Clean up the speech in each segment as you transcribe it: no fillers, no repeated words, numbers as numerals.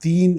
3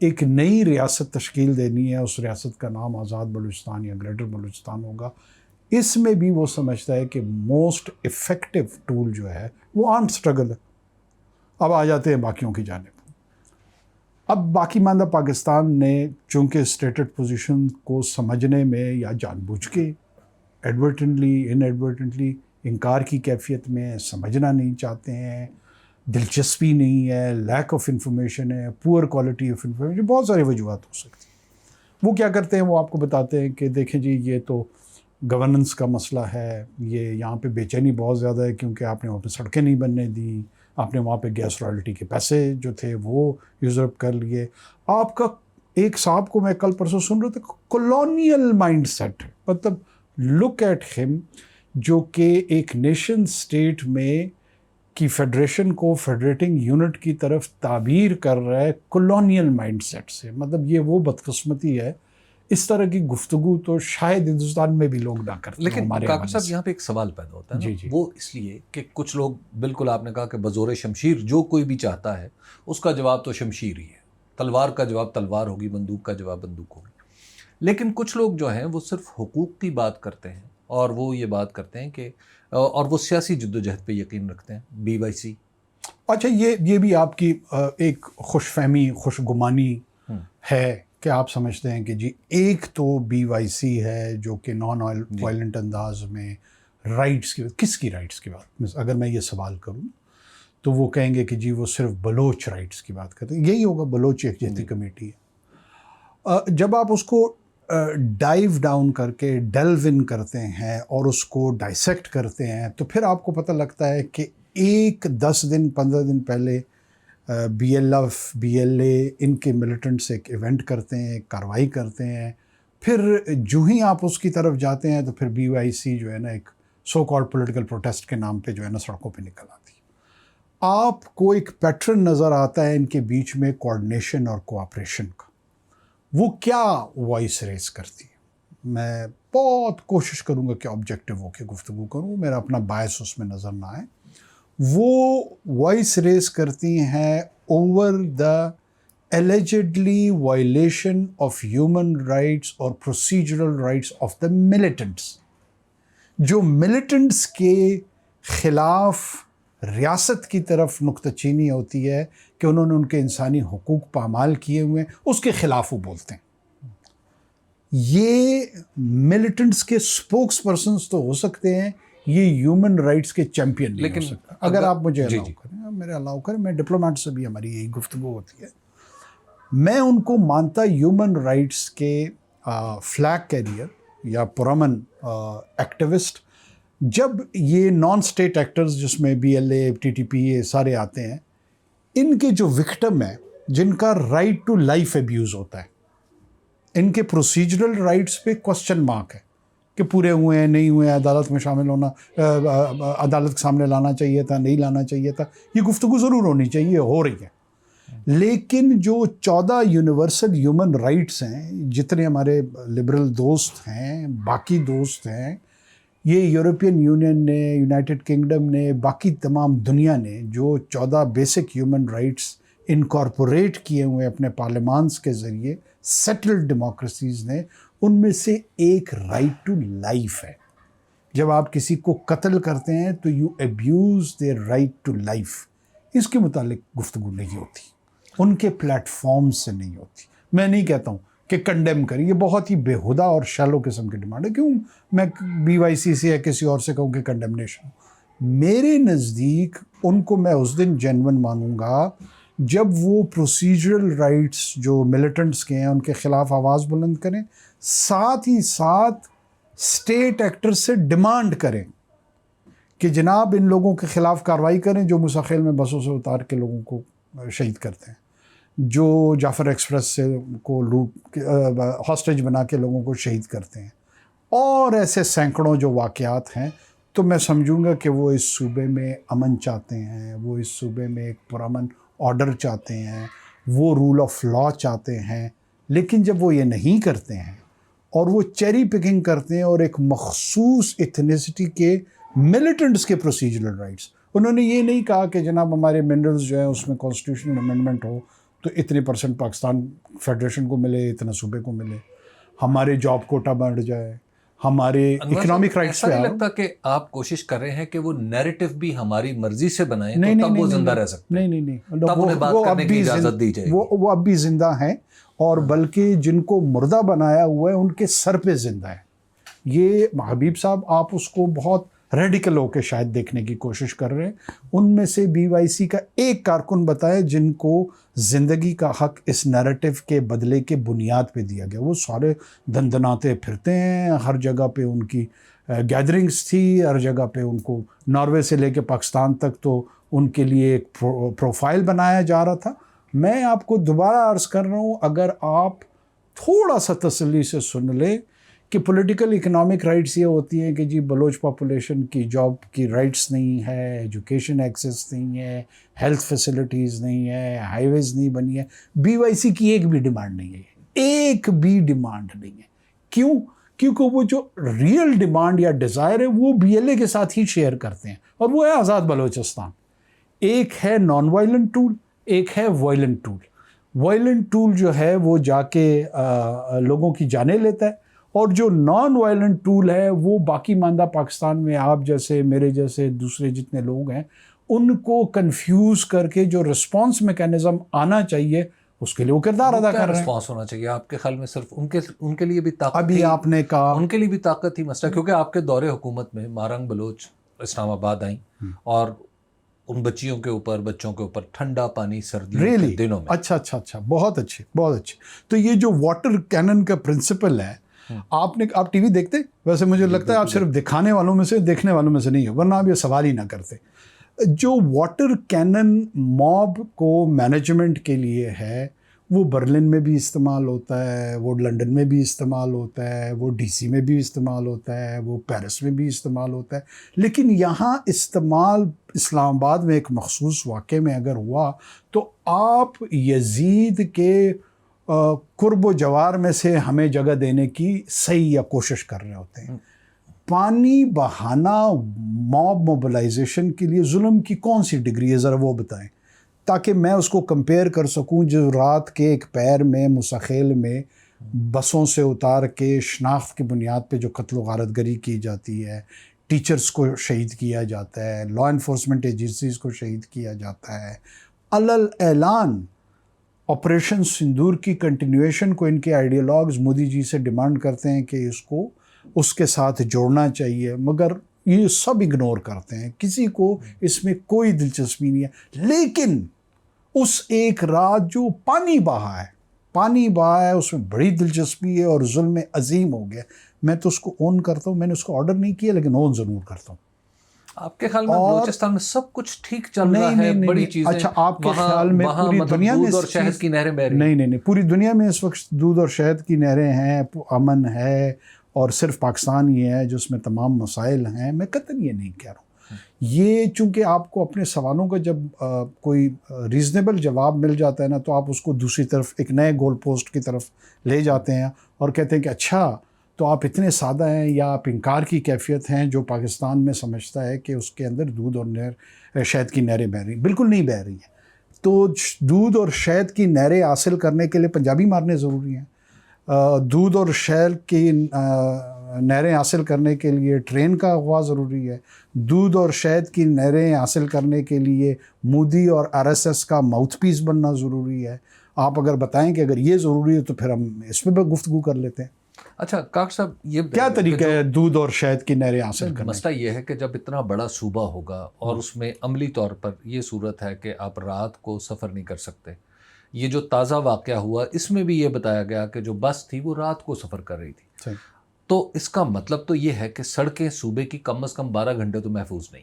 ایک نئی ریاست تشکیل دینی ہے، اس ریاست کا نام آزاد بلوچستان یا گریٹر بلوچستان ہوگا، اس میں بھی وہ سمجھتا ہے کہ موسٹ افیکٹو ٹول جو ہے وہ آرمڈ اسٹرگل ہے۔ اب آ جاتے ہیں باقیوں کی جانب۔ اب باقی ماندہ پاکستان نے چونکہ اسٹیٹڈ پوزیشن کو سمجھنے میں یا جان بوجھ کے ایڈورٹنٹلی ان ایڈورٹنٹلی انکار کی کیفیت میں سمجھنا نہیں چاہتے ہیں، دلچسپی نہیں ہے، لیک آف انفارمیشن ہے، پور کوالٹی آف انفارمیشن، بہت ساری وجوہات ہو سکتی ہیں۔ وہ کیا کرتے ہیں، وہ آپ کو بتاتے ہیں کہ دیکھیں جی یہ تو گورننس کا مسئلہ ہے، یہ یہاں پہ بے چینی بہت زیادہ ہے کیونکہ آپ نے وہاں پہ سڑکیں نہیں بننے دیں، آپ نے وہاں پہ گیس رائلٹی کے پیسے جو تھے وہ یوزرپ کر لیے۔ آپ کا ایک صاحب کو میں کل پرسوں سن رہا تھا، کولونیل مائنڈ سیٹ، مطلب لک ایٹ ہم، جو کہ ایک نیشن اسٹیٹ میں کی فیڈریشن کو فیڈریٹنگ یونٹ کی طرف تعبیر کر رہا ہے کولونیل مائنڈ سیٹ سے۔ مطلب یہ وہ بدقسمتی ہے، اس طرح کی گفتگو تو شاید ہندوستان میں بھی لوگ نہ کرتے۔ لیکن کاکڑ صاحب یہاں پہ ایک سوال پیدا ہوتا ہے نا، وہ اس لیے کہ کچھ لوگ، بالکل آپ نے کہا کہ بزور شمشیر جو کوئی بھی چاہتا ہے اس کا جواب تو شمشیر ہی ہے، تلوار کا جواب تلوار ہوگی، بندوق کا جواب بندوق ہوگی۔ لیکن کچھ لوگ جو ہیں وہ صرف حقوق کی بات کرتے ہیں، اور وہ یہ بات کرتے ہیں کہ اور وہ سیاسی جد و جہد پہ یقین رکھتے ہیں، بی وائی سی۔ اچھا، یہ بھی آپ کی ایک خوش فہمی، خوش گمانی ہے کہ آپ سمجھتے ہیں کہ جی ایک تو بی وائی سی ہے جو کہ نان وائلنٹ انداز میں رائٹس کی، کس کی رائٹس کی بات، اگر میں یہ سوال کروں تو وہ کہیں گے کہ جی وہ صرف بلوچ رائٹس کی بات کرتے ہیں، یہی ہوگا، بلوچ یکجہتی کمیٹی ہے۔ جب آپ اس کو ڈائیو ڈاؤن کر کے ڈیلو ان کرتے ہیں اور اس کو ڈائسیکٹ کرتے ہیں تو پھر آپ کو پتہ لگتا ہے کہ ایک 10 دن 15 دن پہلے B L F, B L A, ان کے ملیٹنٹس ایک ایونٹ کرتے ہیں، ایک کاروائی کرتے ہیں، پھر جو ہی آپ اس کی طرف جاتے ہیں تو پھر بی وائی سی جو ہے نا ایک سو کالڈ پولیٹیکل پروٹیسٹ کے نام پہ جو ہے نا سڑکوں پہ نکل آتی ہے۔ آپ کو ایک پیٹرن نظر آتا ہے ان کے بیچ میں کوآرڈینیشن اور کوآپریشن کا۔ وہ کیا وائس ریز کرتی ہے؟ میں بہت کوشش کروں گا کہ آبجیکٹو ہو کے گفتگو کروں، میرا اپنا باعث اس میں نظر نہ آئے۔ وہ وائس ریز کرتی ہیں over the allegedly violation of human rights اور procedural rights of the militants، جو ملیٹنٹس کے خلاف ریاست کی طرف نکتہ چینی ہوتی ہے کہ انہوں نے ان کے انسانی حقوق پامال کیے ہوئے ہیں، اس کے خلاف وہ بولتے ہیں۔ یہ ملیٹنٹس کے سپوکس پرسنز تو ہو سکتے ہیں، یہ ہیومن رائٹس کے چیمپئن نہیں ہو سکتا۔ اگر آپ مجھے الاؤ کریں، میرے الاؤ کریں، میں ڈپلومیٹ سے بھی ہماری یہی گفتگو ہوتی ہے، میں ان کو مانتا ہیومن رائٹس کے فلیگ کیریئر یا پرامن ایکٹیوسٹ۔ جب یہ نان اسٹیٹ ایکٹرز جس میں B L A, T T P اے سارے آتے ہیں، ان کے جو وکٹم ہیں جن کا رائٹ ٹو لائف ابیوز ہوتا ہے، ان کے پروسیجرل رائٹس پہ کوسچن مارک ہے کہ پورے ہوئے ہیں نہیں ہوئے ہیں، عدالت میں شامل ہونا، عدالت کے سامنے لانا چاہیے تھا نہیں لانا چاہیے تھا، یہ گفتگو ضرور ہونی چاہیے، ہو رہی ہے۔ لیکن جو 14 یونیورسل ہیومن رائٹس ہیں، جتنے ہمارے لبرل دوست ہیں، باقی دوست ہیں، یہ یورپین یونین نے، یونائٹڈ کنگڈم نے، باقی تمام دنیا نے جو 14 بیسک ہیومن رائٹس انکارپوریٹ کیے ہوئے اپنے پارلیمانس کے ذریعے سیٹلڈ ڈیموکریسیز نے، ان میں سے ایک رائٹ ٹو لائف ہے۔ جب آپ کسی کو قتل کرتے ہیں تو you abuse their right to life, اس کے متعلق گفتگو نہیں ہوتی، ان کے پلیٹ فارم سے نہیں ہوتی۔ میں نہیں کہتا ہوں کہ کنڈیم کریں، یہ بہت ہی بےہودہ اور شیلو قسم کی ڈیمانڈ ہے۔ کیوں میں بی وائی سی سے یا کسی اور سے کہوں کہ کنڈیمنیشن؟ میرے نزدیک ان کو میں اس دن جینون مانوں گا جب وہ پروسیجرل رائٹس جو ملیٹنٹس کے ہیں ان کے خلاف آواز بلند کریں، ساتھ ہی ساتھ اسٹیٹ ایکٹر سے ڈیمانڈ کریں کہ جناب ان لوگوں کے خلاف کارروائی کریں جو مساخیل میں بسوں سے اتار کے لوگوں کو شہید کرتے ہیں، جو جعفر ایکسپریس سے کو لوٹ ہاسٹیج بنا کے لوگوں کو شہید کرتے ہیں، اور ایسے سینکڑوں جو واقعات ہیں۔ تو میں سمجھوں گا کہ وہ اس صوبے میں امن چاہتے ہیں، وہ اس صوبے میں ایک پرامن آرڈر چاہتے ہیں، وہ رول آف لا چاہتے ہیں۔ لیکن جب وہ یہ نہیں کرتے ہیں اور وہ چیری پکنگ کرتے ہیں اور ایک مخصوص ایتھنیسٹی کے ملیٹنٹس کے پروسیجرل رائٹس، انہوں نے یہ نہیں کہا کہ جناب ہمارے منرلز جو ہیں اس میں کانسٹیٹیوشنل امینڈمنٹ ہو تو اتنے % پاکستان فیڈریشن کو ملے، اتنا صوبے کو ملے، ہمارے جاب کوٹا بڑھ جائے، ہمارے اکنامک رائٹس پہ. ایسا نہیں لگتا کہ آپ کوشش کر رہے ہیں کہ وہ نیریٹو بھی ہماری مرضی سے بنائیں تو تب وہ زندہ رہ سکتے ہیں؟ نہیں، تب انہیں بات کرنے کی اجازت دی جائے گی. وہ اب بھی زندہ ہیں، اور بلکہ جن کو مردہ بنایا ہوا ہے ان کے سر پہ زندہ ہے. یہ حبیب صاحب آپ اس کو بہت ریڈیکل ہو کے شاید دیکھنے کی کوشش کر رہے ہیں. ان میں سے BYC کا ایک کارکن بتائے جن کو زندگی کا حق اس نیریٹو کے بدلے کے بنیاد پہ دیا گیا. وہ سارے دندناتے پھرتے ہیں، ہر جگہ پہ ان کی گیدرنگز تھی، ہر جگہ پہ ان کو ناروے سے لے کے پاکستان تک تو ان کے لیے ایک پروفائل بنایا جا رہا تھا. میں آپ کو دوبارہ عرض کر رہا ہوں، اگر آپ تھوڑا سا تسلی سے سن لیں کہ پولیٹیکل اکنامک رائٹس یہ ہوتی ہیں کہ جی بلوچ پاپولیشن کی جاب کی رائٹس نہیں ہے، ایجوکیشن ایکسیس نہیں ہے، ہیلتھ فیسلٹیز نہیں ہے، ہائی ویز نہیں بنی ہے. BYC کی ایک بھی ڈیمانڈ نہیں ہے، ایک بھی ڈیمانڈ نہیں ہے. کیوں؟ کیونکہ وہ جو ریئل ڈیمانڈ یا ڈیزائر ہے وہ BLA کے ساتھ ہی شیئر کرتے ہیں، اور وہ ہے آزاد بلوچستان. ایک ہے نان وائلنٹ ٹول، ایک ہے وائلنٹ ٹول. وائلنٹ ٹول جو ہے وہ جا کے لوگوں کی جانیں لیتا ہے، اور جو نان وائلنٹ ٹول ہے وہ باقی ماندہ پاکستان میں آپ جیسے میرے جیسے دوسرے جتنے لوگ ہیں ان کو کنفیوز کر کے جو رسپانس میکینزم آنا چاہیے اس کے لیے وہ کردار ادا کر رہے ہیں. رسپانس ہونا چاہیے آپ کے خیال میں؟ صرف ان کے لیے بھی طاقت ابھی آپ نے کہا ان کے لیے بھی طاقت ہی مسئلہ، کیونکہ آپ کے دور حکومت میں مارنگ بلوچ اسلام آباد آئیں اور ان بچوں کے اوپر ٹھنڈا پانی سردیوں کے دنوں میں. اچھا، بہت اچھے. تو یہ جو واٹر کینن کا پرنسپل ہے، آپ ٹی وی دیکھتے؟ ویسے مجھے لگتا ہے آپ صرف دکھانے والوں میں سے، دیکھنے والوں میں سے نہیں ہو، ورنہ آپ یہ سوال ہی نہ کرتے. جو واٹر کینن موب کو مینجمنٹ کے لیے ہے وہ برلن میں بھی استعمال ہوتا ہے، وہ لنڈن میں بھی استعمال ہوتا ہے، وہ DC میں بھی استعمال ہوتا ہے، وہ پیرس میں بھی استعمال ہوتا ہے. لیکن یہاں استعمال اسلام آباد میں ایک مخصوص واقعے میں اگر ہوا تو آپ یزید کے قرب و جوار میں سے ہمیں جگہ دینے کی صحیح یا کوشش کر رہے ہوتے ہیں. پانی بہانا موب موبلائزیشن کے لیے ظلم کی کون سی ڈگری ہے ذرا وہ بتائیں، تاکہ میں اس کو کمپیئر کر سکوں. جو رات کے ایک پیر میں مسخیل میں بسوں سے اتار کے شناخت کی بنیاد پہ جو قتل و غارت گری کی جاتی ہے، ٹیچرز کو شہید کیا جاتا ہے، لا انفورسمنٹ ایجنسیز کو شہید کیا جاتا ہے. علل اعلان آپریشن سندور کی کنٹینیویشن کو ان کے آئیڈیالوگز مودی جی سے ڈیمانڈ کرتے ہیں کہ اس کو اس کے ساتھ جوڑنا چاہیے، مگر یہ سب اگنور کرتے ہیں، کسی کو اس میں کوئی دلچسپی نہیں ہے. لیکن اس ایک رات جو پانی بہا ہے اس میں بڑی دلچسپی ہے اور ظلم عظیم ہو گیا. میں تو اس کو اون کرتا ہوں، میں نے اس کو آرڈر نہیں کیا لیکن اون ضرور کرتا ہوں. آپ کے خیال میں بلوچستان میں سب کچھ ٹھیک چل رہا ہے؟ بڑی چیزیں اچھا آپ کے خیال میں پوری دنیا میں دودھ اور شہد کی نہریں بہ رہی ہیں؟ نہیں، پوری دنیا میں اس وقت دودھ اور شہد کی نہریں ہیں، امن ہے، اور صرف پاکستان ہی ہے جس میں تمام مسائل ہیں. میں قطعاً یہ نہیں کہہ رہا ہوں. یہ چونکہ آپ کو اپنے سوالوں کا جب کوئی ریزنیبل جواب مل جاتا ہے نا تو آپ اس کو دوسری طرف ایک نئے گول پوسٹ کی طرف لے جاتے ہیں اور کہتے ہیں کہ اچھا تو آپ اتنے سادہ ہیں، یا آپ انکار کی کیفیت ہیں جو پاکستان میں سمجھتا ہے کہ اس کے اندر دودھ اور شہد کی نہریں بہہ رہی ہیں. بالکل نہیں بہہ رہی ہیں. تو دودھ اور شہد کی نہریں حاصل کرنے کے لیے پنجابی مارنے ضروری ہیں. دودھ اور شہد کی نہریں حاصل کرنے کے لیے ٹرین کا اغوا ضروری ہے. دودھ اور شہد کی نہریں حاصل کرنے کے لیے مودی اور RSS کا ماؤتھ پیس بننا ضروری ہے. آپ اگر بتائیں کہ اگر یہ ضروری ہے تو پھر ہم اس پہ گفتگو کر لیتے ہیں. اچھا کاکڑ صاحب، یہ کیا طریقہ ہے دودھ اور شہد کی نہریں حاصل کرنے؟ مسئلہ یہ ہے کہ جب اتنا بڑا صوبہ ہوگا اور اس میں عملی طور پر یہ صورت ہے کہ آپ رات کو سفر نہیں کر سکتے. یہ جو تازہ واقعہ ہوا اس میں بھی یہ بتایا گیا کہ جو بس تھی وہ رات کو سفر کر رہی تھی. تو اس کا مطلب تو یہ ہے کہ سڑکیں صوبے کی کم از کم 12 گھنٹے تو محفوظ نہیں،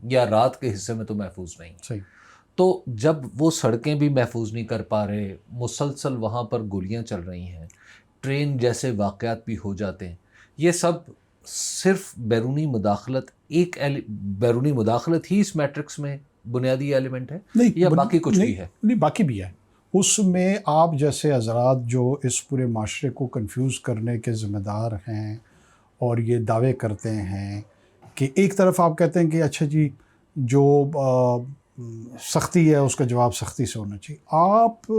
یا رات کے حصے میں تو محفوظ نہیں. تو جب وہ سڑکیں بھی محفوظ نہیں کر پا رہے، مسلسل وہاں پر گولیاں چل رہی ہیں، ٹرین جیسے واقعات بھی ہو جاتے ہیں، یہ سب صرف بیرونی مداخلت ہی اس میٹرکس میں بنیادی ایلیمنٹ ہے یا باقی کچھ بھی ہے؟ نہیں، باقی بھی ہے. اس میں آپ جیسے حضرات جو اس پورے معاشرے کو کنفیوز کرنے کے ذمہ دار ہیں اور یہ دعوے کرتے ہیں کہ ایک طرف آپ کہتے ہیں کہ اچھا جی جو سختی ہے اس کا جواب سختی سے ہونا چاہیے. آپ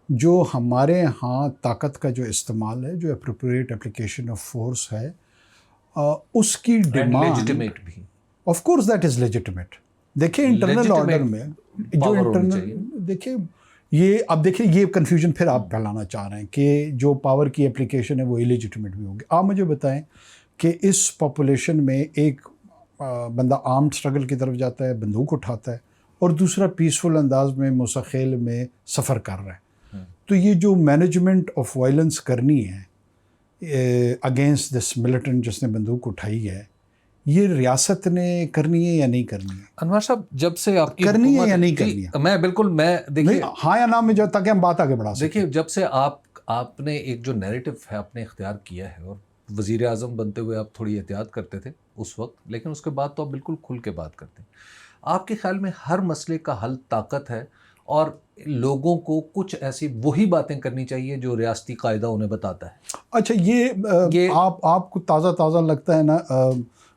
جو ہمارے ہاں طاقت کا جو استعمال ہے، جو اپروپریٹ اپلیکیشن آف فورس ہے، اس کی ڈیمانڈ لیجیٹمیٹ بھی، of course that is legitimate. دیکھیں انٹرنل آرڈر میں جو انٹرنل، دیکھیں یہ اب دیکھیں یہ کنفیوژن پھر آپ پھیلانا چاہ رہے ہیں کہ جو پاور کی اپلیکیشن ہے وہ الیجیٹمیٹ بھی ہوگی. آپ مجھے بتائیں کہ اس پاپولیشن میں ایک بندہ آرمڈ اسٹرگل کی طرف جاتا ہے، بندوق اٹھاتا ہے، اور دوسرا پیسفل انداز میں موسیقیل میں سفر کر رہا ہے. تو یہ جو مینجمنٹ آف وائلنس کرنی ہے اگینسٹ دس ملیٹنٹ جس نے بندوق اٹھائی ہے، یہ ریاست نے کرنی ہے یا نہیں کرنی ہے؟ انور صاحب جب سے آپ کی کرنی ہے یا نہیں کرنی ہے؟ میں بالکل، میں دیکھیے ہاں یا نہ میں جو، تاکہ ہم بات آگے بڑھا سکیں. دیکھیے جب سے آپ نے ایک جو نیریٹو ہے آپ نے اختیار کیا ہے، اور وزیر اعظم بنتے ہوئے آپ تھوڑی احتیاط کرتے تھے اس وقت، لیکن اس کے بعد تو آپ بالکل کھل کے بات کرتے ہیں. آپ کے خیال میں ہر مسئلے کا حل طاقت ہے، اور لوگوں کو کچھ ایسی وہی باتیں کرنی چاہیے جو ریاستی قاعدہ انہیں بتاتا ہے؟ اچھا یہ آپ کو تازہ لگتا ہے نا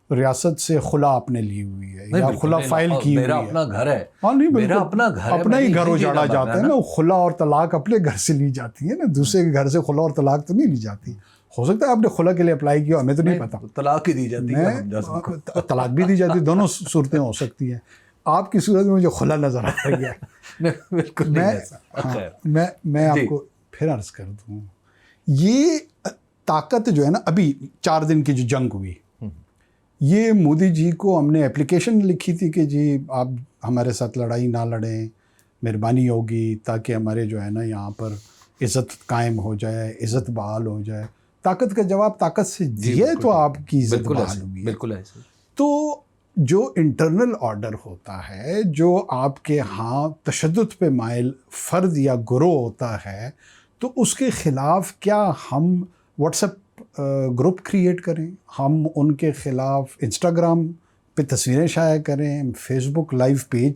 ریاست سے خلا آپ نے لی ہوئی ہے یا خلا فائل کی ہوئی ہے؟ میرا اپنا گھر ہے. ہاں نہیں میرا اپنا گھر ہے، اپنا ہی گھر اجاڑا جاتا ہے نا. خلا اور طلاق اپنے گھر سے لی جاتی ہے نا، دوسرے کے گھر سے خلا اور طلاق تو نہیں لی جاتی. ہو سکتا ہے آپ نے خلا کے لیے اپلائی کیا، ہمیں تو نہیں پتا. طلاق ہی دی جاتی ہے، طلاق بھی دی جاتی ہے، دونوں صورتیں ہو سکتی ہیں. آپ کی صورت میں مجھے خلا نظر آ رہی ہے. بالکل میں آپ کو پھر عرض کر دوں، یہ طاقت جو ہے نا، ابھی 4 دن کی جو جنگ ہوئی، یہ مودی جی کو ہم نے اپلیکیشن لکھی تھی کہ جی آپ ہمارے ساتھ لڑائی نہ لڑیں، مہربانی ہوگی تاکہ ہمارے جو ہے نا یہاں پر عزت قائم ہو جائے، عزت بحال ہو جائے. طاقت کا جواب طاقت سے دیے تو آپ کی عزت بحال ہوگی. بالکل ایسے. تو جو انٹرنل آرڈر ہوتا ہے، جو آپ کے ہاں تشدد پہ مائل فرد یا گروہ ہوتا ہے، تو اس کے خلاف کیا ہم واٹس ایپ گروپ کریٹ کریں، ہم ان کے خلاف انسٹاگرام پہ تصویریں شائع کریں، فیس بک لائیو پیج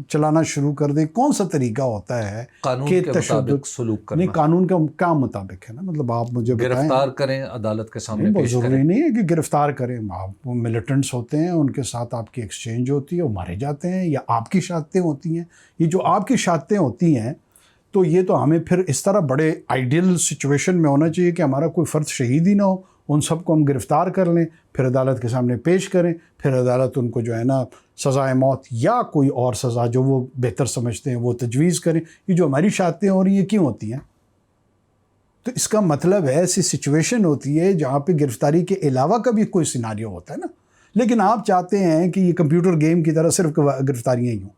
چلانا شروع کر دیں؟ کون سا طریقہ ہوتا ہے قانون کہ کے تشدد مطابق سلوک کرنا؟ نہیں، قانون کا کیا مطابق ہے نا، مطلب آپ مجھے بتائیں. گرفتار کریں، عدالت کے سامنے بہت پیش ضروری کریں. نہیں ہے کہ گرفتار کریں. آپ ملیٹنٹس ہوتے ہیں، ان کے ساتھ آپ کی ایکسچینج ہوتی ہے، وہ مارے جاتے ہیں، یا آپ کی شہادتیں ہوتی ہیں. یہ جو آپ کی شہادتیں ہوتی ہیں، تو یہ تو ہمیں پھر اس طرح بڑے آئیڈیل سچویشن میں ہونا چاہیے کہ ہمارا کوئی فرد شہید ہی نہ ہو، ان سب کو ہم گرفتار کر لیں، پھر عدالت کے سامنے پیش کریں، پھر عدالت ان کو جو ہے نا سزائے موت یا کوئی اور سزا جو وہ بہتر سمجھتے ہیں وہ تجویز کریں. یہ جو ہماری شہادتیں ہو رہی ہیں کیوں ہوتی ہیں؟ تو اس کا مطلب ہے ایسی سچویشن ہوتی ہے جہاں پہ گرفتاری کے علاوہ کا بھی کوئی سیناریو ہوتا ہے نا. لیکن آپ چاہتے ہیں کہ یہ کمپیوٹر گیم کی طرح صرف گرفتاریاں ہی ہوں.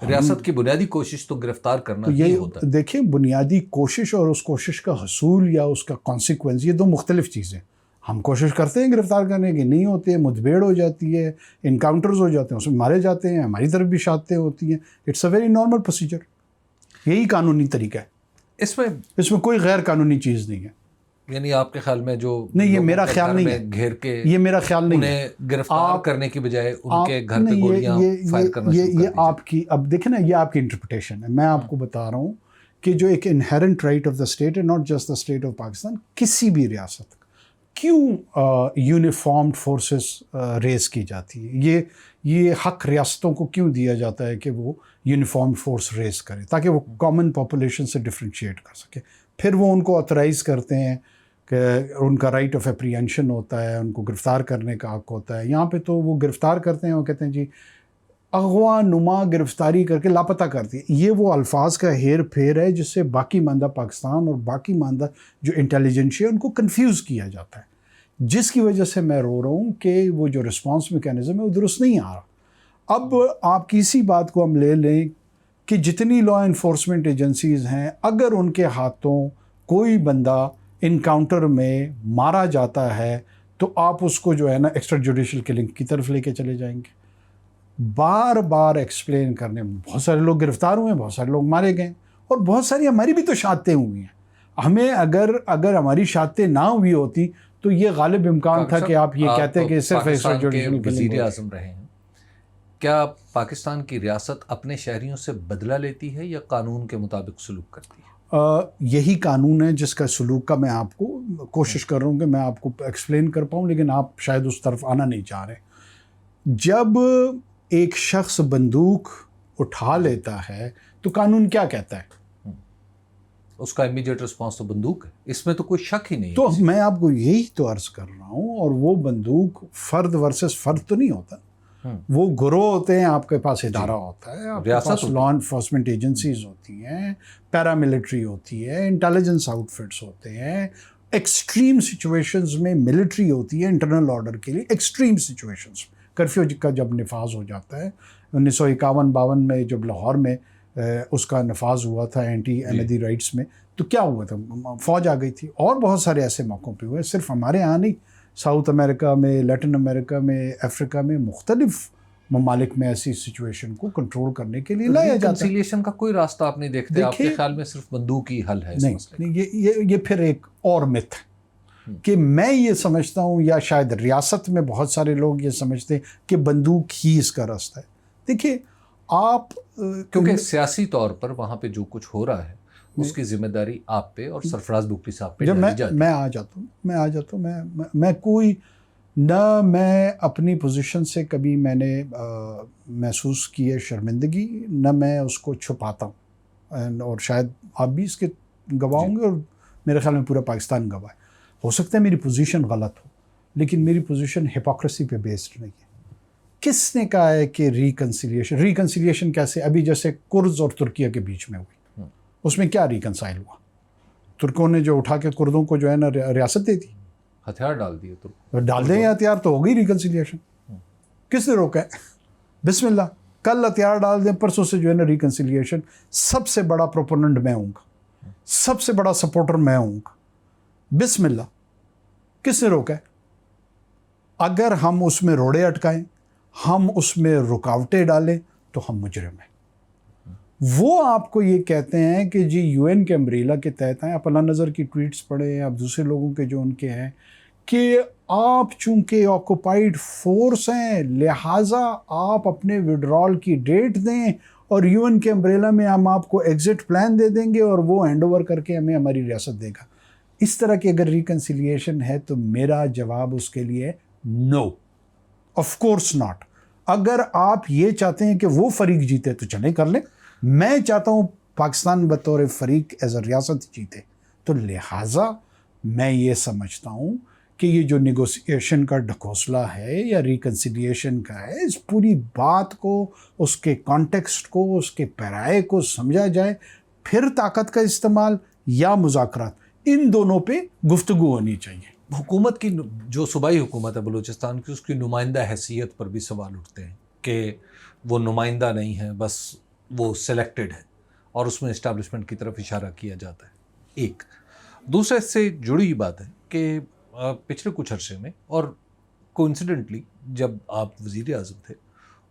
ریاست کی بنیادی کوشش تو گرفتار کرنا ہی ہوتا ہے. دیکھیں بنیادی کوشش اور اس کوشش کا حصول یا اس کا کانسیکوینس، یہ دو مختلف چیزیں. ہم کوشش کرتے ہیں گرفتار کرنے کی، نہیں ہوتے، مدبھیڑ ہو جاتی ہے، انکاؤنٹرز ہو جاتے ہیں، اس میں مارے جاتے ہیں، ہماری طرف بھی شہادتیں ہوتی ہیں. It's a very normal procedure. یہی قانونی طریقہ ہے. اس میں کوئی غیر قانونی چیز نہیں ہے. یعنی آپ کے خیال میں جو نہیں، یہ میرا خیال نہیں ہے، گھیر کے یہ میرا خیال نہیں ہے. انہیں گرفتار کرنے کی بجائے ان کے گھر پہ گولیاں فائر کرنا شروع کر دیجیے. یہ آپ کی، اب دیکھیں نا، یہ آپ کی انٹرپریٹیشن ہے. میں آپ کو بتا رہا ہوں کہ جو ایک inherent right of the state ہے، not just the state of Pakistan, کسی بھی ریاست کیوں یونیفارمڈ فورسز ریز کی جاتی ہے. یہ حق ریاستوں کو کیوں دیا جاتا ہے کہ وہ یونیفارمڈ فورس ریز کرے، تاکہ وہ کامن پاپولیشن سے ڈفرینشیٹ کر سکے. پھر وہ ان کو آتھرائز کرتے ہیں کہ ان کا رائٹ آف اپریہنشن ہوتا ہے، ان کو گرفتار کرنے کا حق ہوتا ہے. یہاں پہ تو وہ گرفتار کرتے ہیں، وہ کہتے ہیں جی اغوا نما گرفتاری کر کے لاپتہ کرتی ہے. یہ وہ الفاظ کا ہیر پھیر ہے جس سے باقی ماندہ پاکستان اور باقی ماندہ جو انٹیلیجنشیا ان کو کنفیوز کیا جاتا ہے، جس کی وجہ سے میں رو رہا ہوں کہ وہ جو رسپانس میکینزم ہے وہ درست نہیں آ رہا. اب آپ کی اسی بات کو ہم لے لیں کہ جتنی لا انفورسمنٹ ایجنسیز ہیں، اگر ان کے ہاتھوں کوئی بندہ انکاؤنٹر میں مارا جاتا ہے تو آپ اس کو جو ہے نا ایکسٹرا جوڈیشل کلنگ کی طرف لے کے چلے جائیں گے. بار بار ایکسپلین کرنے میں بہت سارے لوگ گرفتار ہوئے ہیں، بہت سارے لوگ مارے گئے، اور بہت ساری ہماری بھی تو شہادتیں ہوئی ہیں. ہمیں اگر ہماری شہادتیں نہ ہوئی ہوتی تو یہ غالب امکان تھا کہ آپ یہ کہتے کہ صرف ایکسٹرا جوڈیشل کلنگ. وزیر اعظم رہے ہیں، کیا پاکستان کی ریاست اپنے شہریوں سے بدلہ لیتی ہے یا قانون کے مطابق سلوک کرتی ہے؟ یہی قانون ہے جس کا سلوک کا میں آپ کو کوشش کر رہا ہوں کہ میں آپ کو ایکسپلین کر پاؤں، لیکن آپ شاید اس طرف آنا نہیں چاہ رہے. جب ایک شخص بندوق اٹھا لیتا ہے تو قانون کیا کہتا ہے؟ اس کا امیجیٹ رسپانس تو بندوق ہے، اس میں تو کوئی شک ہی نہیں ہے. تو میں آپ کو یہی تو عرض کر رہا ہوں. اور وہ بندوق فرد ورسز فرد تو نہیں ہوتا، وہ گروہ ہوتے ہیں. آپ کے پاس ادارہ ہوتا ہے، آپ کے پاس لا انفورسمنٹ ایجنسیز ہوتی ہیں، پیراملٹری ہوتی ہے، انٹیلیجنس آؤٹ فٹس ہوتے ہیں، ایکسٹریم سچویشنز میں ملٹری ہوتی ہے انٹرنل آرڈر کے لیے. ایکسٹریم سچویشنز کرفیو کا جب نفاذ ہو جاتا ہے 1951-52 میں جب لاہور میں اس کا نفاذ ہوا تھا اینٹی احمدی رائٹس میں، تو کیا ہوا تھا؟ فوج آ گئی تھی. اور بہت سارے ایسے موقعوں پہ ہوئے، صرف ہمارے ہاں نہیں، ساؤتھ امریکہ میں، لیٹن امریکہ میں، افریقہ میں، مختلف ممالک میں ایسی سچویشن کو کنٹرول کرنے کے لیے لایا جاتا ہے. ریکنسیلیشن کا کوئی راستہ آپ نہیں دیکھتے؟ آپ کے خیال میں صرف بندوق ہی حل ہے اس مسئلے کا؟ یہ پھر ایک اور مت ہے کہ میں یہ سمجھتا ہوں، یا شاید ریاست میں بہت سارے لوگ یہ سمجھتے ہیں کہ بندوق ہی اس کا راستہ ہے. دیکھیے آپ، کیونکہ سیاسی طور پر وہاں پہ جو کچھ ہو رہا ہے اس کی ذمہ داری آپ پہ اور سرفراز بگٹی صاحب پہ ڈالی جاتی ہے. میں آ جاتا ہوں میں کوئی نہ، میں اپنی پوزیشن سے کبھی میں نے محسوس کی ہے شرمندگی، نہ میں اس کو چھپاتا ہوں. اور شاید آپ بھی اس کے گواہ ہوں گے، اور میرے خیال میں پورا پاکستان گواہ ہے. ہو سکتا ہے میری پوزیشن غلط ہو، لیکن میری پوزیشن ہپوکریسی پہ بیسڈ نہیں ہے. کس نے کہا ہے کہ ریکنسیلیشن کیسے؟ ابھی جیسے کرز اور ترکیہ کے بیچ میں ہوئی، اس میں کیا ریکنسائل ہوا؟ ترکوں نے جو اٹھا کے کردوں کو جو ہے نا ریاست دے دی، ہتھیار ڈال دیے. تو ڈال دیں ہتھیار تو ہو گئی ریکنسیلیشن. کس نے روکا ہے؟ بسم اللہ، کل ہتھیار ڈال دیں، پرسوں سے جو ہے نا ریکنسیلیشن. سب سے بڑا پروپوننٹ میں ہوں گا، سب سے بڑا سپورٹر میں ہوں گا. بسم اللہ، کس نے روکا ہے؟ اگر ہم اس میں روڑے اٹکائیں، ہم اس میں رکاوٹیں ڈالیں، تو ہم مجرم ہیں. وہ آپ کو یہ کہتے ہیں کہ جی یو این کے امبریلا کے تحت ہیں. آپ اللہ نظر کی ٹویٹس پڑھیں، آپ دوسرے لوگوں کے جو ان کے ہیں، کہ آپ چونکہ آکوپائیڈ فورس ہیں، لہٰذا آپ اپنے وڈرال کی ڈیٹ دیں، اور یو این کے امبریلا میں ہم آپ کو ایگزٹ پلان دے دیں گے، اور وہ ہینڈ اوور کر کے ہمیں ہماری ریاست دے گا. اس طرح کی اگر ریکنسیلیشن ہے تو میرا جواب اس کے لیے نو، آف کورس ناٹ. اگر آپ یہ چاہتے ہیں کہ وہ فریق جیتے تو چلیں کر لیں. میں چاہتا ہوں پاکستان بطور فریق ایز اے ریاست جیتے. تو لہٰذا میں یہ سمجھتا ہوں کہ یہ جو نیگوسیشن کا ڈھکوسلا ہے یا ریکنسیلیشن کا ہے، اس پوری بات کو، اس کے کانٹیکسٹ کو، اس کے پیرائے کو سمجھا جائے، پھر طاقت کا استعمال یا مذاکرات، ان دونوں پہ گفتگو ہونی چاہیے. حکومت کی جو صوبائی حکومت ہے بلوچستان کی، اس کی نمائندہ حیثیت پر بھی سوال اٹھتے ہیں کہ وہ نمائندہ نہیں ہے، بس وہ سلیکٹڈ ہے، اور اس میں اسٹیبلشمنٹ کی طرف اشارہ کیا جاتا ہے. ایک دوسرے سے جڑی بات ہے کہ پچھلے کچھ عرصے میں، اور کوئنسیڈنٹلی جب آپ وزیر اعظم تھے،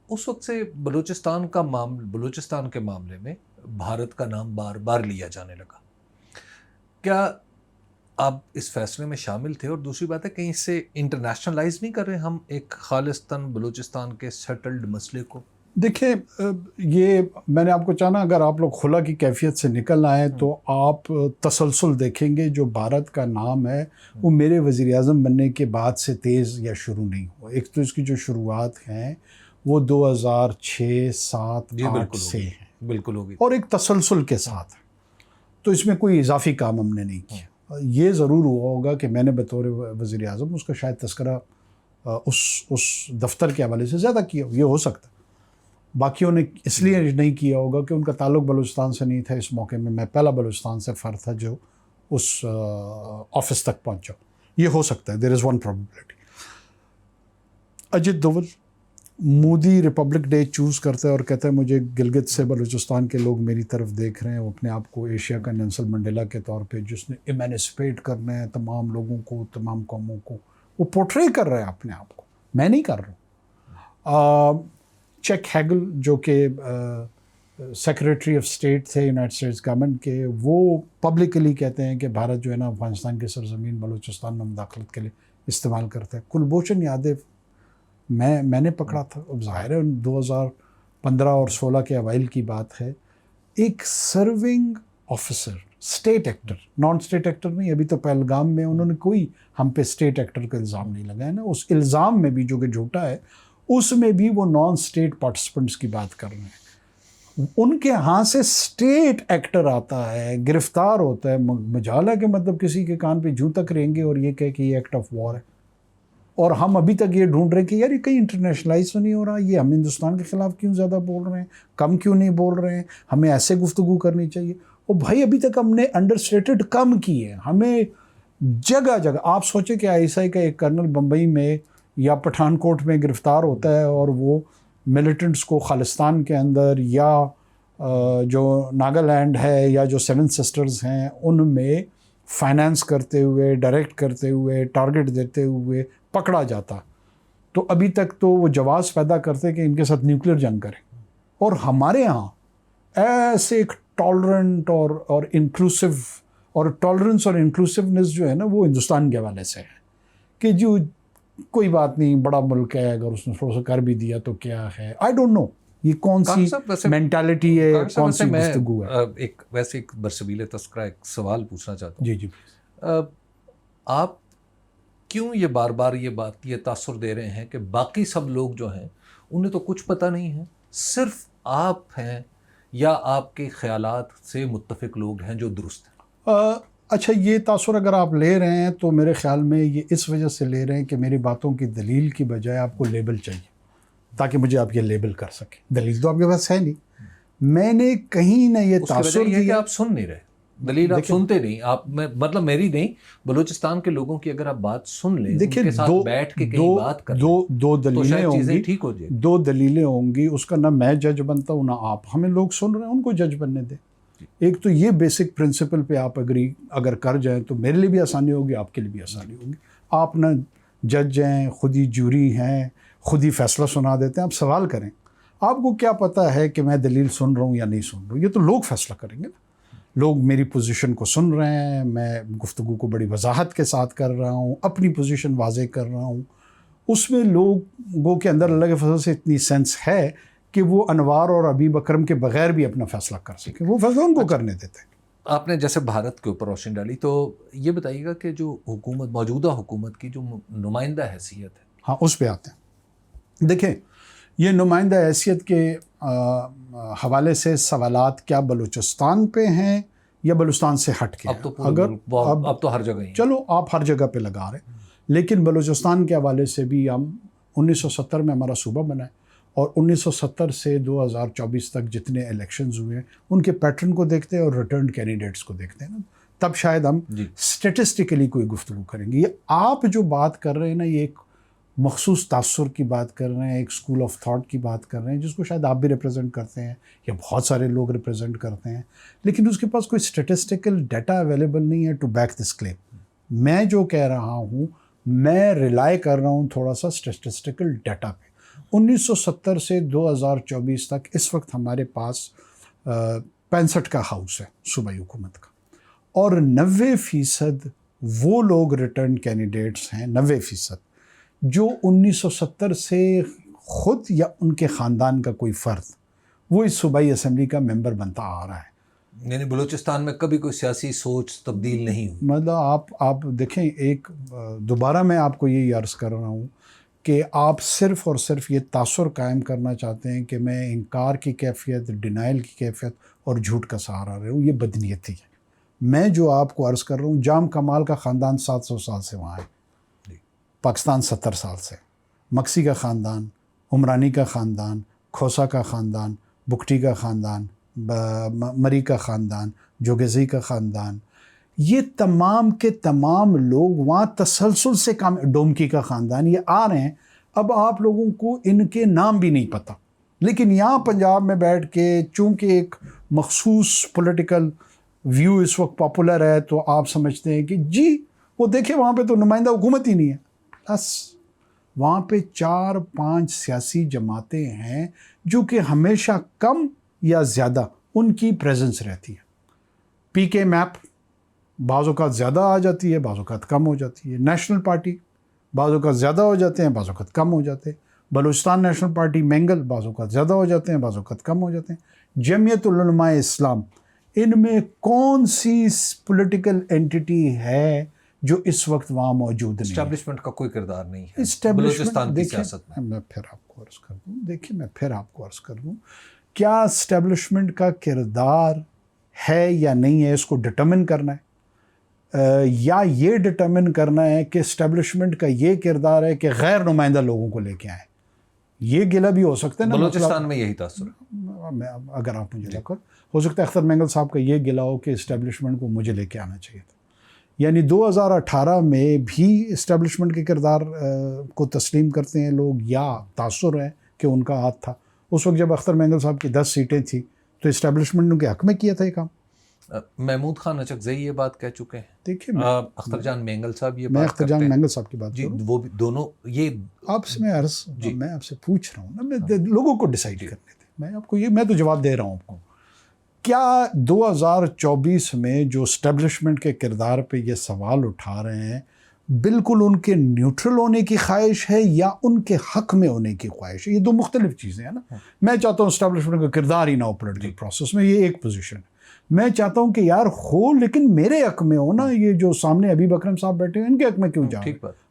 اس وقت سے بلوچستان کے معاملے میں بھارت کا نام بار بار لیا جانے لگا. کیا آپ اس فیصلے میں شامل تھے؟ اور دوسری بات ہے، کہیں اس سے انٹرنیشنلائز نہیں کر رہے ہم ایک خالصتاً بلوچستان کے سیٹلڈ مسئلے کو؟ دیکھیں، یہ میں نے آپ کو چاہنا، اگر آپ لوگ خلا کی کیفیت سے نکل آئیں تو آپ تسلسل دیکھیں گے. جو بھارت کا نام ہے وہ میرے وزیر اعظم بننے کے بعد سے تیز یا شروع نہیں ہوا. ایک تو اس کی جو شروعات ہیں وہ 2006, 7, 8 سے ہیں، بالکل ہوگی، اور ایک تسلسل کے ساتھ. تو اس میں کوئی اضافی کام ہم نے نہیں کیا. یہ ضرور ہوا ہوگا کہ میں نے بطور وزیر اعظم اس کا شاید تذکرہ اس دفتر کے حوالے سے زیادہ کیا ہو، یہ ہو سکتا. باقیوں نے اس لیے نہیں کیا ہوگا کہ ان کا تعلق بلوچستان سے نہیں تھا. اس موقع میں میں پہلا بلوچستان سے فرد تھا جو اس آفس تک پہنچا. یہ ہو سکتا ہے، there is one probability. Ajit Doval Modi republic day choose کرتا ہے اور کہتا ہے مجھے گلگت سے بلوچستان کے لوگ میری طرف دیکھ رہے ہیں. وہ اپنے آپ کو ایشیا کا نیلسن منڈیلا کے طور پہ، جس نے ایمانسپیٹ کرنا ہے تمام لوگوں کو، تمام قوموں کو، وہ پورٹرے کر رہا ہے اپنے آپ کو. میں نہیں کر رہا ہوں. چیک ہیگل جو کہ سیکریٹری آف اسٹیٹ تھے یونائٹڈ اسٹیٹس گورنمنٹ کے، وہ پبلکلی کہتے ہیں کہ بھارت جو ہے نا افغانستان کی سرزمین بلوچستان میں مداخلت کے لیے استعمال کرتا ہے. کلبھوشن یادیو میں نے پکڑا تھا. اب ظاہر ہے 2015 اور 16 کے اوائل کی بات ہے. ایک serving officer, state actor, non state actor نہیں. ابھی تو پہلگام میں انہوں نے کوئی ہم پہ اسٹیٹ ایکٹر کا الزام نہیں لگایا نا. اس الزام میں بھی جو کہ جھوٹا ہے، اس میں بھی وہ نان اسٹیٹ پارٹیسپنٹس کی بات کر رہے ہیں. ان کے ہاں سے اسٹیٹ ایکٹر آتا ہے، گرفتار ہوتا ہے، مجال ہے کہ مطلب کسی کے کان پہ جوں تک رہیں گے اور یہ کہے کہ یہ ایکٹ آف وار ہے، اور ہم ابھی تک یہ ڈھونڈ رہے ہیں کہ یار یہ کہیں انٹرنیشنلائز تو نہیں ہو رہا، یہ ہم ہندوستان کے خلاف کیوں زیادہ بول رہے ہیں، کم کیوں نہیں بول رہے ہیں، ہمیں ایسے گفتگو کرنی چاہیے. اور بھائی ابھی تک ہم نے انڈر اسٹیٹڈ کم کی ہے، ہمیں جگہ جگہ. آپ سوچیں کہ آئی ایس آئی کا ایک کرنل بمبئی میں یا پٹھان کوٹ میں گرفتار ہوتا ہے اور وہ ملیٹنٹس کو خالستان کے اندر یا جو ناگالینڈ ہے یا جو سیون سسٹرز ہیں ان میں فائنانس کرتے ہوئے، ڈائریکٹ کرتے ہوئے، ٹارگٹ دیتے ہوئے پکڑا جاتا. تو ابھی تک تو وہ جواز پیدا کرتے کہ ان کے ساتھ نیوکلیر جنگ کریں. اور ہمارے ہاں ایسے ایک ٹالرنٹ اور انکلوسیو اور ٹالرنس اور انکلوسیونیس جو ہے نا وہ ہندوستان کے حوالے سے ہے کہ جو کوئی بات نہیں، بڑا ملک ہے، اگر اس نے تھوڑا سا کر بھی دیا تو کیا ہے. آئی ڈونٹ نو یہ کون سی مینٹالٹی ہے، کون سی گفتگو ہے. ویسے ایک برسبیل تذکرہ ایک سوال پوچھنا چاہتا ہوں. جی جی. آپ کیوں یہ بار بار یہ تاثر دے رہے ہیں کہ باقی سب لوگ جو ہیں انہیں تو کچھ پتہ نہیں ہے، صرف آپ ہیں یا آپ کے خیالات سے متفق لوگ ہیں جو درست ہیں؟ اچھا، یہ تاثر اگر آپ لے رہے ہیں تو میرے خیال میں یہ اس وجہ سے لے رہے ہیں کہ میری باتوں کی دلیل کی بجائے آپ کو لیبل چاہیے تاکہ مجھے آپ یہ لیبل کر سکیں. دلیل تو آپ کے پاس ہے نہیں. میں نے کہیں نہ یہ تاثر دیا کہ آپ سن نہیں رہے. دلیل آپ سنتے نہیں. آپ مطلب میری نہیں، بلوچستان کے لوگوں کی اگر آپ بات سن لیں، ان کے ساتھ بیٹھ کے کہیں بات کریں دو دلیلیں ہوں گی، ٹھیک ہو جائے. دو دلیلیں ہوں گی. اس کا نہ میں جج بنتا ہوں نہ آپ. ہمیں لوگ سن رہے ہیں، ان کو جج بننے دیں. ایک تو یہ بیسک پرنسپل پہ آپ اگر کر جائیں تو میرے لیے بھی آسانی ہوگی، آپ کے لیے بھی آسانی ہوگی. آپ نہ جج ہیں، خود ہی جوری ہیں، خود ہی فیصلہ سنا دیتے ہیں. آپ سوال کریں. آپ کو کیا پتہ ہے کہ میں دلیل سن رہا ہوں یا نہیں سن رہا ہوں؟ یہ تو لوگ فیصلہ کریں گے. لوگ میری پوزیشن کو سن رہے ہیں، میں گفتگو کو بڑی وضاحت کے ساتھ کر رہا ہوں، اپنی پوزیشن واضح کر رہا ہوں. اس میں لوگوں کے اندر اللہ کے فضل سے اتنی سینس ہے کہ وہ انوار اور حبیب اکرم کے بغیر بھی اپنا فیصلہ کر سکیں. وہ فیصلہ ان کو کرنے دیتے ہیں. آپ نے جیسے بھارت کے اوپر روشنی ڈالی، تو یہ بتائیے گا کہ جو حکومت، موجودہ حکومت کی جو نمائندہ حیثیت ہے، ہاں اس پہ آتے ہیں. دیکھیں، یہ نمائندہ حیثیت کے حوالے سے سوالات کیا بلوچستان پہ ہیں یا بلوچستان سے ہٹ کے؟ اب تو ہر جگہ ہی. چلو آپ ہر جگہ پہ لگا رہے ہیں، لیکن بلوچستان کے حوالے سے بھی ہم 1970 میں ہمارا صوبہ بنا ہے اور 1970 سے 2024 تک جتنے الیکشنز ہوئے ہیں ان کے پیٹرن کو دیکھتے ہیں اور ریٹرنڈ کینڈیڈیٹس کو دیکھتے ہیں نا، تب شاید ہم اسٹیٹسٹیکلی کوئی گفتگو کریں گے. یہ آپ جو بات کر رہے ہیں نا، یہ ایک مخصوص تاثر کی بات کر رہے ہیں، ایک اسکول آف تھاٹ کی بات کر رہے ہیں جس کو شاید آپ بھی ریپرزینٹ کرتے ہیں یا بہت سارے لوگ ریپرزینٹ کرتے ہیں، لیکن اس کے پاس کوئی اسٹیٹسٹیکل ڈیٹا اویلیبل نہیں ہے ٹو بیک دس کلیم. میں جو کہہ رہا ہوں، میں ریلائی کر رہا ہوں تھوڑا سا اسٹیٹسٹیکل ڈیٹا پہ. 1970 سے 2024 تک اس وقت ہمارے پاس 65 کا ہاؤس ہے صوبائی حکومت کا، اور 90% وہ لوگ ریٹرن کینڈیڈیٹس ہیں، 90% جو 1970 سے خود یا ان کے خاندان کا کوئی فرد وہ اس صوبائی اسمبلی کا ممبر بنتا آ رہا ہے. یعنی بلوچستان میں کبھی کوئی سیاسی سوچ تبدیل نہیں ہوئی. مطلب آپ دیکھیں، ایک دوبارہ میں آپ کو یہی عرض کر رہا ہوں کہ آپ صرف اور صرف یہ تاثر قائم کرنا چاہتے ہیں کہ میں انکار کی کیفیت، ڈینائل کی کیفیت اور جھوٹ کا سہارا رہا ہوں. یہ بدنیتی ہے. میں جو آپ کو عرض کر رہا ہوں، جام کمال کا خاندان 700 سال سے وہاں ہے، پاکستان 70 سال سے، مکسی کا خاندان، عمرانی کا خاندان، کھوسا کا خاندان، بکٹی کا خاندان، مری کا خاندان، جوگزی کا خاندان، یہ تمام کے تمام لوگ وہاں تسلسل سے کام، ڈومکی کا خاندان، یہ آ رہے ہیں. اب آپ لوگوں کو ان کے نام بھی نہیں پتہ، لیکن یہاں پنجاب میں بیٹھ کے چونکہ ایک مخصوص پولیٹیکل ویو اس وقت پاپولر ہے تو آپ سمجھتے ہیں کہ جی وہ دیکھیں وہاں پہ تو نمائندہ حکومت ہی نہیں ہے. بس وہاں پہ 4-5 سیاسی جماعتیں ہیں جو کہ ہمیشہ کم یا زیادہ ان کی پریزنس رہتی ہے. پی کے میپ بعض اوقات زیادہ آ جاتی ہے، بعض اوقات کم ہو جاتی ہے. نیشنل پارٹی بعض اوقات زیادہ ہو جاتے ہیں، بعض اوقات کم ہو جاتے ہیں. بلوچستان نیشنل پارٹی مینگل بعض اوقات زیادہ ہو جاتے ہیں، بعض اوقات کم ہو جاتے ہیں. جمعیت العلماء اسلام، ان میں کون سی پولیٹیکل اینٹی ہے جو اس وقت وہاں موجود نہیں؟ اسٹیبلشمنٹ کا کوئی کردار نہیں ہے بلوچستان کی سیاست میں. میں پھر آپ کو عرض کر دوں، دیکھیں میں پھر آپ کو عرض کر دوں کیا اسٹیبلشمنٹ کا کردار ہے یا نہیں ہے اس کو ڈٹرمن کرنا ہے، یا یہ ڈٹرمن کرنا ہے کہ اسٹیبلشمنٹ کا یہ کردار ہے کہ غیر نمائندہ لوگوں کو لے کے آئیں. یہ گلہ بھی ہو سکتا ہے نا. بلوچستان میں یہی تاثر ہے. اگر آپ مجھے لگا ہو سکتا ہے اختر مینگل صاحب کا یہ گلہ ہو کہ اسٹیبلشمنٹ کو مجھے لے کے آنا چاہیے تھا. یعنی 2018 میں بھی اسٹیبلشمنٹ کے کردار کو تسلیم کرتے ہیں لوگ، یا تاثر ہے کہ ان کا ہاتھ تھا. اس وقت جب اختر مینگل صاحب کی 10 سیٹیں تھیں تو اسٹیبلشمنٹ نے کے حق میں کیا تھا یہ کام. محمود خان اچکزئی یہ بات کہہ چکے ہیں. دیکھیے اختر جان مینگل صاحب یہ میں بات اختر جان مینگل صاحب کی بات جی، وہ بھی دونوں یہ آپ سے میں آپ سے پوچھ رہا ہوں نا، میں لوگوں کو ڈیسائیڈ کرنے دیں. میں آپ کو میں تو جواب دے رہا ہوں آپ کو. کیا 2024 میں جو اسٹیبلشمنٹ کے کردار پہ یہ سوال اٹھا رہے ہیں بالکل ان کے نیوٹرل ہونے کی خواہش ہے یا ان کے حق میں ہونے کی خواہش ہے؟ یہ دو مختلف چیزیں ہیں نا. میں چاہتا ہوں اسٹیبلشمنٹ کا کردار ہی نہ ہو پولیٹیکل پروسیس میں، یہ ایک پوزیشن ہے. میں چاہتا ہوں کہ یار ہو لیکن میرے حق میں ہو نا. یہ جو سامنے حبیب اکرم صاحب بیٹھے ہیں ان کے حق میں کیوں جاؤ؟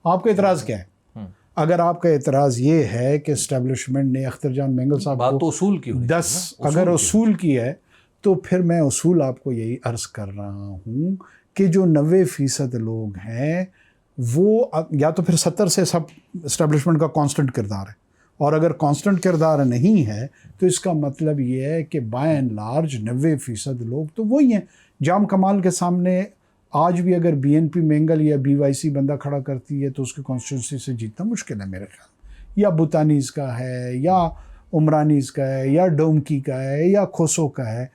آپ کا اعتراض کیا ہے؟ اگر آپ کا اعتراض یہ ہے کہ اسٹیبلشمنٹ نے اختر جان مینگل صاحب کو اصول کی 10 اگر اصول کی ہے تو پھر میں اصول آپ کو یہی عرض کر رہا ہوں کہ جو 90% لوگ ہیں وہ یا تو پھر 70 سے سب اسٹیبلشمنٹ کا کانسٹنٹ کردار ہے، اور اگر کانسٹنٹ کردار نہیں ہے تو اس کا مطلب یہ ہے کہ بائی اینڈ لارج 90% لوگ تو وہی ہیں. جام کمال کے سامنے آج بھی اگر بی این پی مینگل یا بی وائی سی بندہ کھڑا کرتی ہے تو اس کی کانسٹیٹوئنسی سے جیتنا مشکل ہے میرے خیال. یا بوتانیز کا ہے یا عمرانیز کا ہے یا ڈومکی کا ہے یا کھوسو کا ہے.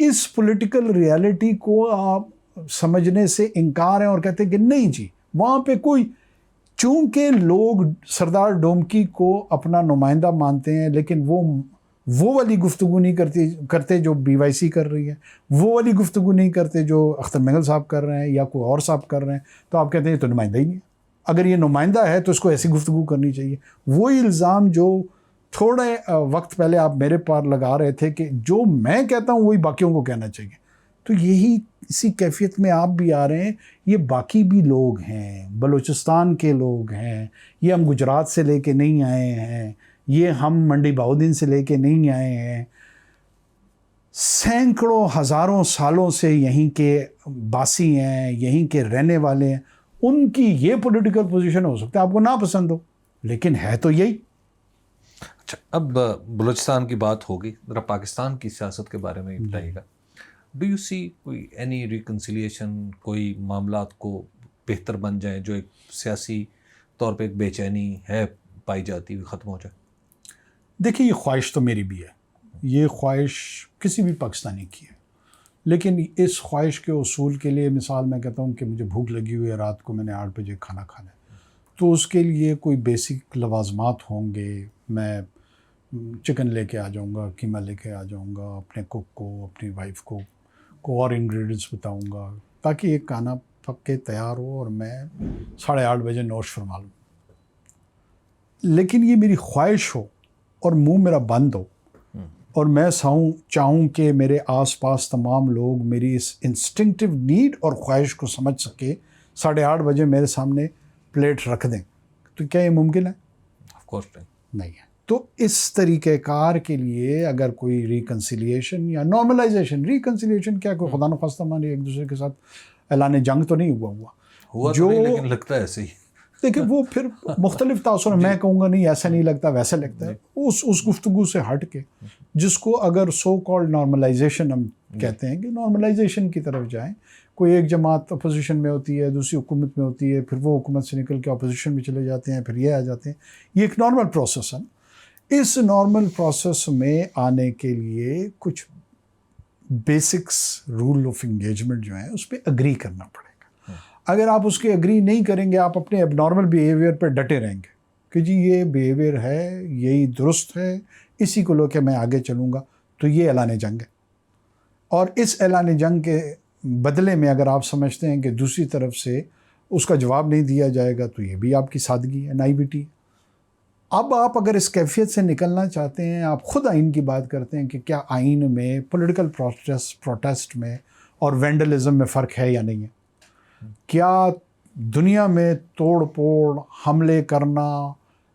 اس پولیٹیکل ریالٹی کو آپ سمجھنے سے انکار ہیں اور کہتے ہیں کہ نہیں جی وہاں پہ کوئی، چونکہ لوگ سردار ڈومکی کو اپنا نمائندہ مانتے ہیں لیکن وہ والی گفتگو نہیں کرتے جو بی وائی سی کر رہی ہے، وہ والی گفتگو نہیں کرتے جو اختر مینگل صاحب کر رہے ہیں یا کوئی اور صاحب کر رہے ہیں، تو آپ کہتے ہیں یہ تو نمائندہ ہی نہیں ہے. اگر یہ نمائندہ ہے تو اس کو ایسی گفتگو کرنی چاہیے. وہی الزام جو تھوڑے وقت پہلے آپ میرے پار لگا رہے تھے کہ جو میں کہتا ہوں وہی باقیوں کو کہنا چاہیے، تو یہی اسی کیفیت میں آپ بھی آ رہے ہیں. یہ باقی بھی لوگ ہیں، بلوچستان کے لوگ ہیں، یہ ہم گجرات سے لے کے نہیں آئے ہیں، یہ ہم منڈی بہودین سے لے کے نہیں آئے ہیں، سینکڑوں ہزاروں سالوں سے یہیں کے باسی ہیں، یہیں کے رہنے والے ہیں. ان کی یہ پولیٹیکل پوزیشن ہو سکتا ہے آپ کو نا پسند ہو لیکن ہے تو یہی. اچھا، اب بلوچستان کی بات ہوگی، ذرا پاکستان کی سیاست کے بارے میں بتائیے گا. ڈو یو سی کوئی اینی ریکنسیلیشن، کوئی معاملات کو بہتر بن جائیں جو ایک سیاسی طور پہ ایک بے چینی ہے پائی جاتی ہوئی ختم ہو جائے؟ دیکھیے یہ خواہش تو میری بھی ہے، یہ خواہش کسی بھی پاکستانی کی ہے، لیکن اس خواہش کے اصول کے لیے مثال میں کہتا ہوں کہ مجھے بھوک لگی ہوئی ہے، رات کو میں نے 8 بجے کھانا کھانا ہے، تو اس کے لیے کوئی بیسک لوازمات ہوں گے. میں چکن لے کے آ جاؤں گا، قیمہ لے کے آ جاؤں گا، اپنے کوک کو، اپنی وائف کو اور انگریڈینٹس بتاؤں گا تاکہ یہ کھانا پک کے تیار ہو اور میں 8:30 بجے نوش فرما لوں. لیکن یہ میری خواہش ہو اور منہ میرا بند ہو اور میں چاہوں کہ میرے آس پاس تمام لوگ میری اس انسٹنکٹیو نیڈ اور خواہش کو سمجھ سکے، 8:30 بجے میرے سامنے پلیٹ رکھ دیں، تو کیا یہ ممکن ہے؟ آف کورس نہیں ہے. تو اس طریقہ کار کے لیے اگر کوئی ریکنسیلیشن یا نارملائزیشن، ریکنسیلیشن کیا کوئی خدا نخواستہ ہمارے ایک دوسرے کے ساتھ اعلان جنگ تو نہیں ہوا جو لیکن لگتا ہے ایسے ہی. دیکھیں وہ پھر مختلف تاثر، میں کہوں گا نہیں ایسا نہیں لگتا ویسا لگتا ہے. اس گفتگو سے ہٹ کے جس کو اگر سو کالڈ نارملائزیشن ہم کہتے ہیں کہ نارملائزیشن کی طرف جائیں. کوئی ایک جماعت اپوزیشن میں ہوتی ہے، دوسری حکومت میں ہوتی ہے، پھر وہ حکومت سے نکل کے اپوزیشن میں چلے جاتے ہیں، پھر یہ آ جاتے ہیں. یہ ایک نارمل پروسیس ہے. اس نارمل پروسیس میں آنے کے لیے کچھ بیسکس رول آف انگیجمنٹ جو ہیں اس پہ اگری کرنا پڑے گا. اگر آپ اس کے اگری نہیں کریں گے، آپ اپنے اب نارمل بیہیویئر پہ ڈٹے رہیں گے کہ جی یہ بیہیویئر ہے، یہی درست ہے، اسی کو لے کے میں آگے چلوں گا، تو یہ اعلان جنگ ہے. اور اس اعلان جنگ کے بدلے میں اگر آپ سمجھتے ہیں کہ دوسری طرف سے اس کا جواب نہیں دیا جائے گا تو یہ بھی آپ کی سادگی ہے، نائیوٹی. اب آپ اگر اس کیفیت سے نکلنا چاہتے ہیں، آپ خود آئین کی بات کرتے ہیں کہ کیا آئین میں پولیٹیکل پروٹیسٹ میں اور وینڈلزم میں فرق ہے یا نہیں ہے. کیا دنیا میں توڑ پھوڑ، حملے کرنا،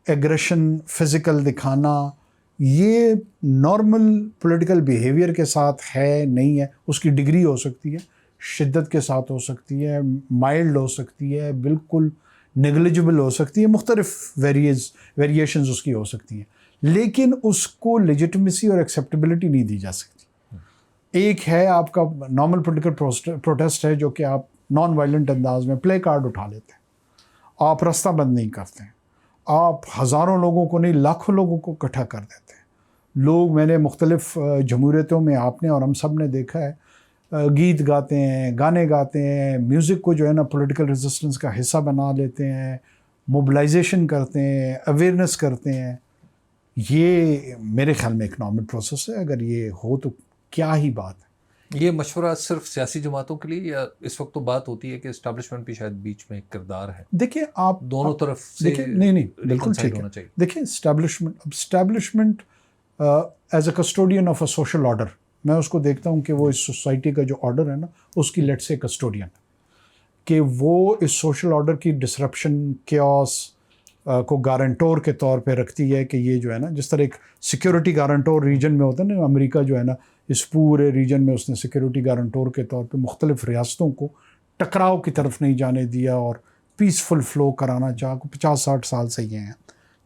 ایگریشن، فزیکل دکھانا، یہ نارمل پولیٹیکل بیہیویئر کے ساتھ ہے نہیں ہے، اس کی ڈگری ہو سکتی ہے، شدت کے ساتھ ہو سکتی ہے، مائلڈ ہو سکتی ہے، بالکل نیگلیجبل ہو سکتی ہے، مختلف ویریشنز اس کی ہو سکتی ہیں، لیکن اس کو لیجٹمیسی اور ایکسیپٹیبلٹی نہیں دی جا سکتی۔ ایک ہے آپ کا نارمل پولیٹیکل پروٹیسٹ ہے جو کہ آپ نان وائلنٹ انداز میں پلے کارڈ اٹھا لیتے ہیں، آپ رستہ بند نہیں کرتے ہیں، آپ ہزاروں لوگوں کو نہیں لاکھوں لوگوں کو اکٹھا کر دیتے ہیں۔ لوگ، میں نے مختلف جمہوریتوں میں آپ نے اور ہم سب نے دیکھا ہے، گیت گاتے ہیں، گانے گاتے ہیں، میوزک کو جو ہے نا پولیٹیکل ریزسٹنس کا حصہ بنا لیتے ہیں، موبلائزیشن کرتے ہیں، اویئرنیس کرتے ہیں۔ یہ میرے خیال میں ایک نارمل پروسیس ہے، اگر یہ ہو تو کیا ہی بات ہے۔ یہ مشورہ صرف سیاسی جماعتوں کے لیے، یا اس وقت تو بات ہوتی ہے کہ اسٹیبلشمنٹ بھی شاید بیچ میں ایک کردار ہے؟ دیکھیں آپ دونوں طرف سے نہیں بالکل ٹھیک ہونا ہے۔ چاہیے۔ دیکھیں establishment as a custodian of a social order, میں اس کو دیکھتا ہوں کہ وہ اس سوسائٹی کا جو آرڈر ہے نا اس کی لیٹ سے کسٹوڈین، کہ وہ اس سوشل آرڈر کی ڈسرپشن، کیوس کو گارنٹور کے طور پہ رکھتی ہے، کہ یہ جو ہے نا جس طرح ایک سیکیورٹی گارنٹور ریجن میں ہوتا ہے نا، امریکہ جو ہے نا اس پورے ریجن میں اس نے سیکیورٹی گارنٹور کے طور پہ مختلف ریاستوں کو ٹکراؤ کی طرف نہیں جانے دیا اور پیسفل فلو کرانا چاہا، 50-60 سال سے یہ ہیں۔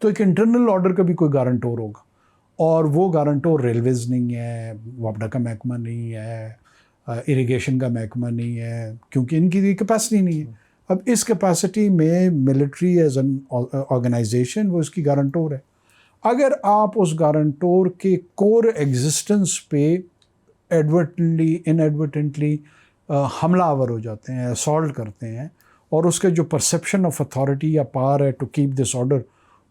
تو ایک انٹرنل آرڈر کا بھی کوئی گارنٹور ہوگا، اور وہ گارنٹور ریلویز نہیں ہے، وابڈا کا محکمہ نہیں ہے، اریگیشن کا محکمہ نہیں ہے، کیونکہ ان کی کیپیسٹی نہیں ہے۔ اب اس کیپیسٹی میں ملٹری ایز این آرگنائزیشن وہ اس کی گارنٹور ہے۔ اگر آپ اس گارنٹور کے کور ایگزسٹنس پہ انیڈورٹنٹلی حملہ آور ہو جاتے ہیں، اسالٹ کرتے ہیں، اور اس کے جو پرسیپشن آف اتھارٹی یا پاور ہے ٹو کیپ دس آرڈر،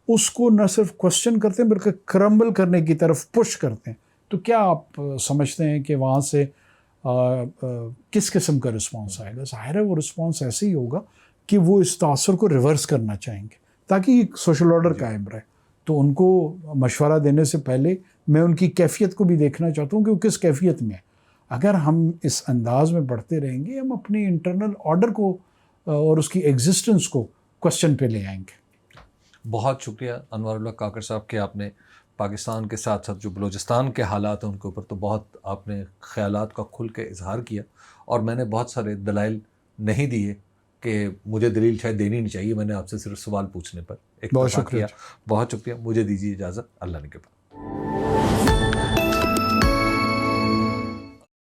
اس کو نہ صرف کوسچن کرتے ہیں بلکہ کرمبل کرنے کی طرف پش کرتے ہیں، تو کیا آپ سمجھتے ہیں کہ وہاں سے کس قسم کا رسپانس آئے گا؟ ظاہر ہے وہ رسپانس ایسے ہی ہوگا کہ وہ اس تاثر کو ریورس کرنا چاہیں گے تاکہ سوشل آرڈر قائم رہے۔ تو ان کو مشورہ دینے سے پہلے میں ان کی کیفیت کو بھی دیکھنا چاہتا ہوں کہ وہ کس کیفیت میں ہے۔ اگر ہم اس انداز میں بڑھتے رہیں گے، ہم اپنی انٹرنل آرڈر کو اور اس کی ایگزسٹنس کو کوسچن پہ لے آئیں گے۔ بہت شکریہ انوار اللہ کاکڑ صاحب کہ آپ نے پاکستان کے ساتھ ساتھ جو بلوچستان کے حالات ہیں ان کے اوپر تو بہت آپ نے خیالات کا کھل کے اظہار کیا، اور میں نے بہت سارے دلائل نہیں دیے کہ مجھے دلیل شاید دینی نہیں چاہیے، میں نے آپ سے صرف سوال پوچھنے پر بہت شکریہ۔ بہت شکریہ، مجھے دیجیے اجازت، اللہ نے کے بعد۔